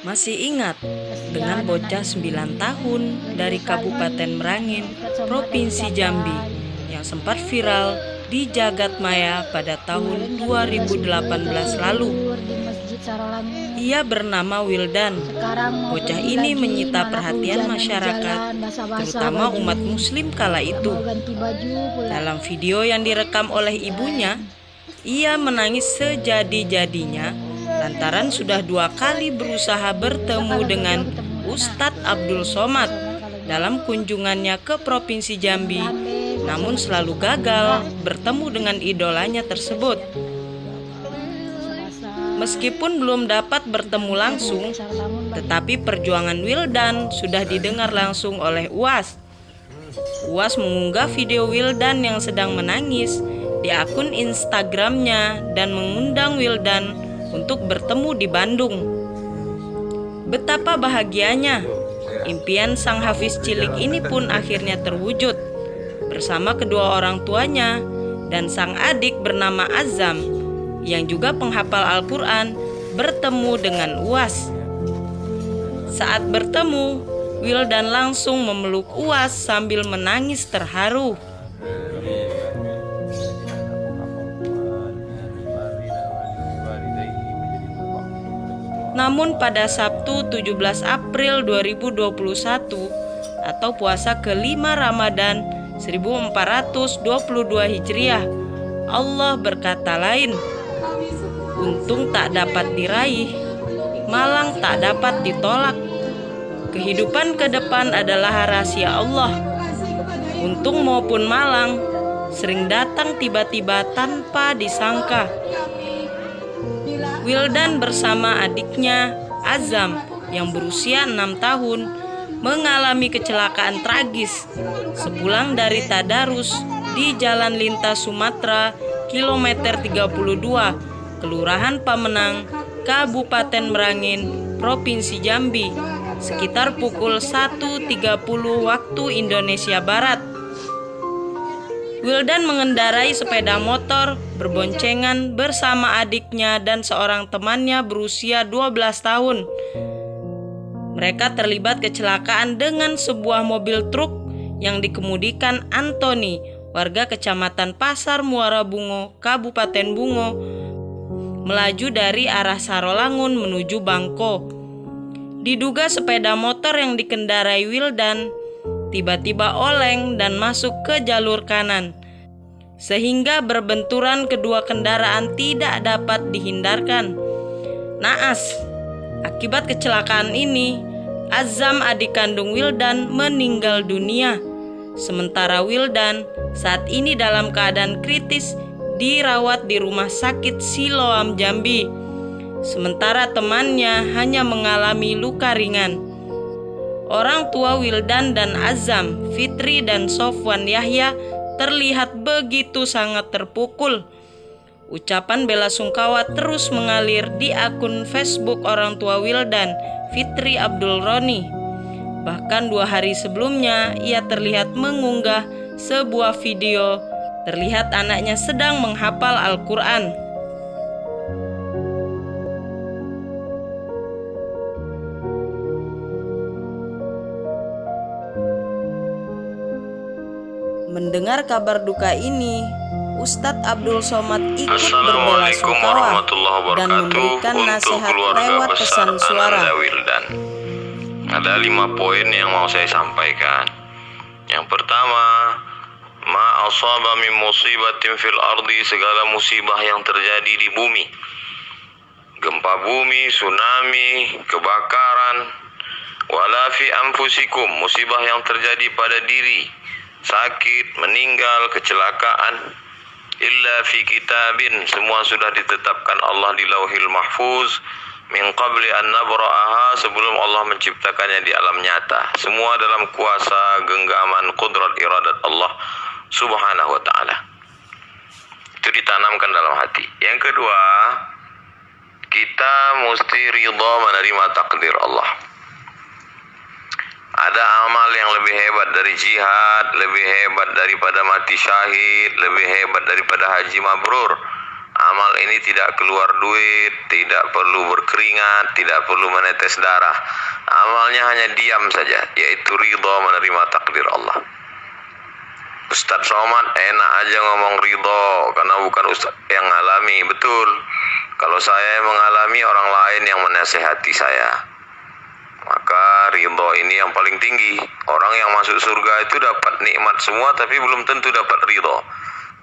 Masih ingat dengan bocah 9 tahun dari Kabupaten Merangin, Provinsi Jambi yang sempat viral di jagat maya pada tahun 2018 lalu. Ia bernama Wildan. Bocah ini menyita perhatian masyarakat, terutama umat muslim kala itu. Dalam video yang direkam oleh ibunya, ia menangis sejadi-jadinya lantaran sudah 2 kali berusaha bertemu dengan Ustadz Abdul Somad dalam kunjungannya ke Provinsi Jambi, namun selalu gagal bertemu dengan idolanya tersebut. Meskipun belum dapat bertemu langsung, tetapi perjuangan Wildan sudah didengar langsung oleh Uwas. Uwas mengunggah video Wildan yang sedang menangis di akun Instagramnya dan mengundang Wildan untuk bertemu di Bandung. Betapa bahagianya, impian sang Hafiz cilik ini pun akhirnya terwujud. Bersama kedua orang tuanya dan sang adik bernama Azam, yang juga penghafal Al-Quran, bertemu dengan Uwas. Saat bertemu, Wildan langsung memeluk Uwas sambil menangis terharu. Namun pada Sabtu 17 April 2021 atau puasa kelima Ramadan 1422 Hijriah, Allah berkata lain. Untung tak dapat diraih, malang tak dapat ditolak. Kehidupan ke depan adalah rahasia Allah. Untung maupun malang sering datang tiba-tiba tanpa disangka. Wildan bersama adiknya Azam yang berusia 6 tahun mengalami kecelakaan tragis sepulang dari tadarus di Jalan Lintas Sumatera kilometer 32, Kelurahan Pamenang, Kabupaten Merangin, Provinsi Jambi, sekitar pukul 1.30 waktu Indonesia Barat. Wildan mengendarai sepeda motor berboncengan bersama adiknya dan seorang temannya berusia 12 tahun. Mereka terlibat kecelakaan dengan sebuah mobil truk yang dikemudikan Antoni, warga Kecamatan Pasar Muara Bungo, Kabupaten Bungo, melaju dari arah Sarolangun menuju Bangko. Diduga sepeda motor yang dikendarai Wildan tiba-tiba oleng dan masuk ke jalur kanan, sehingga berbenturan kedua kendaraan tidak dapat dihindarkan. Naas, akibat kecelakaan ini, Azam adik kandung Wildan meninggal dunia. Sementara Wildan saat ini dalam keadaan kritis dirawat di Rumah Sakit Siloam Jambi. Sementara temannya hanya mengalami luka ringan. Orang tua Wildan dan Azam, Fitri dan Sofwan Yahya, terlihat begitu sangat terpukul. Ucapan bela sungkawa terus mengalir di akun Facebook orang tua Wildan, Fitri Abdul Roni. Bahkan 2 hari sebelumnya, ia terlihat mengunggah sebuah video. Terlihat anaknya sedang menghafal Al-Quran. Mendengar kabar duka ini, Ustadz Abdul Somad ikut berbela sungkawa dan memberikan nasihat lewat pesan suara. Ada 5 poin yang mau saya sampaikan. Yang pertama, ma asaba min musibatin fil ardi, segala musibah yang terjadi di bumi. Gempa bumi, tsunami, kebakaran, wala fi anfusikum, musibah yang terjadi pada diri, sakit, meninggal, kecelakaan, illa fi kitabin, semua sudah ditetapkan Allah di Lauhil Mahfuz, min qabli an nabra'aha, sebelum Allah menciptakannya di alam nyata. Semua dalam kuasa, genggaman, kudrat, iradat Allah subhanahu wa ta'ala. Itu ditanamkan dalam hati. Yang kedua, kita mesti ridha menerima takdir Allah. Ada amal yang lebih hebat dari jihad, lebih hebat daripada mati syahid, lebih hebat daripada haji mabrur. Amal ini tidak keluar duit, tidak perlu berkeringat, tidak perlu menetes darah. Amalnya hanya diam saja, yaitu ridha menerima takdir Allah. Ustadz Somad enak aja ngomong ridha karena bukan Ustadz yang ngalami. Betul, kalau saya mengalami, orang lain yang menasehati saya, maka ridha ini yang paling tinggi. Orang yang masuk surga itu dapat nikmat semua, tapi belum tentu dapat ridha.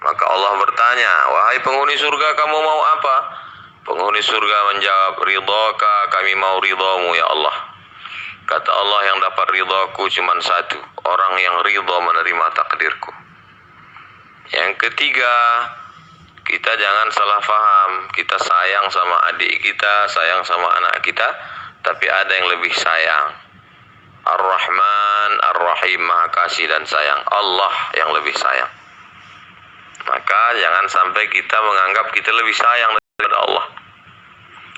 Maka Allah bertanya, wahai penghuni surga, kamu mau apa? Penghuni surga menjawab, ridhaka, kami mau ridhamu ya Allah. Kata Allah, yang dapat ridhaku cuma satu, orang yang ridha menerima takdirku. Yang ketiga, kita jangan salah faham. Kita sayang sama adik kita, sayang sama anak kita, tapi ada yang lebih sayang. Ar-Rahman, Ar-Rahim, Maha Kasih dan Sayang. Allah yang lebih sayang. Maka jangan sampai kita menganggap kita lebih sayang daripada Allah.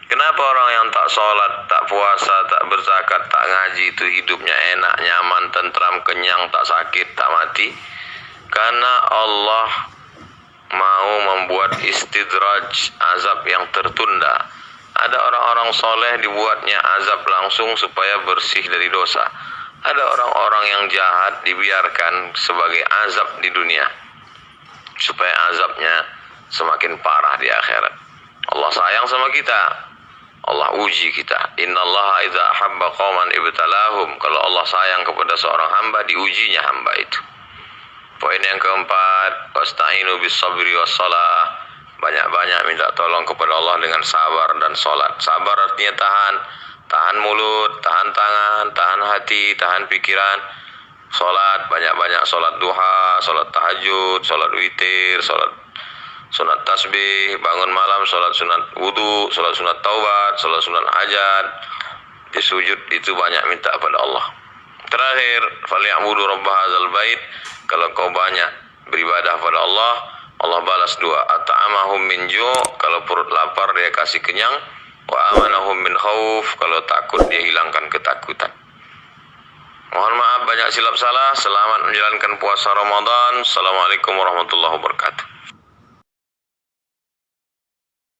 Kenapa orang yang tak sholat, tak puasa, tak berzakat, tak ngaji itu hidupnya enak, nyaman, tentram, kenyang, tak sakit, tak mati? Karena Allah mau membuat istidraj, azab yang tertunda. Ada orang-orang soleh dibuatnya azab langsung supaya bersih dari dosa. Ada orang-orang yang jahat dibiarkan sebagai azab di dunia, supaya azabnya semakin parah di akhirat. Allah sayang sama kita, Allah uji kita. Innallaha idza ahabba qauman ibtalahum. Kalau Allah sayang kepada seorang hamba, diujinya hamba itu. Poin yang keempat, wasta'inu bis sabri was shalah. Banyak-banyak minta tolong kepada Allah dengan sabar dan salat. Sabar artinya tahan mulut, tahan tangan, tahan hati, tahan pikiran. Salat, banyak-banyak salat duha, salat tahajud, salat witir, salat sunat tasbih, bangun malam, salat sunat wudu, salat sunat taubat, salat sunat hajat. Di sujud itu banyak minta pada Allah. Terakhir, falyabudu rabb hadzal bait. Kalau kau banyak beribadah pada Allah, Allah balas dua. At'amahum min ju', kalau perut lapar dia kasih kenyang. Wa amanahum min khauf, kalau takut dia hilangkan ketakutan. Mohon maaf banyak silap salah. Selamat menjalankan puasa Ramadan. Assalamualaikum warahmatullahi wabarakatuh.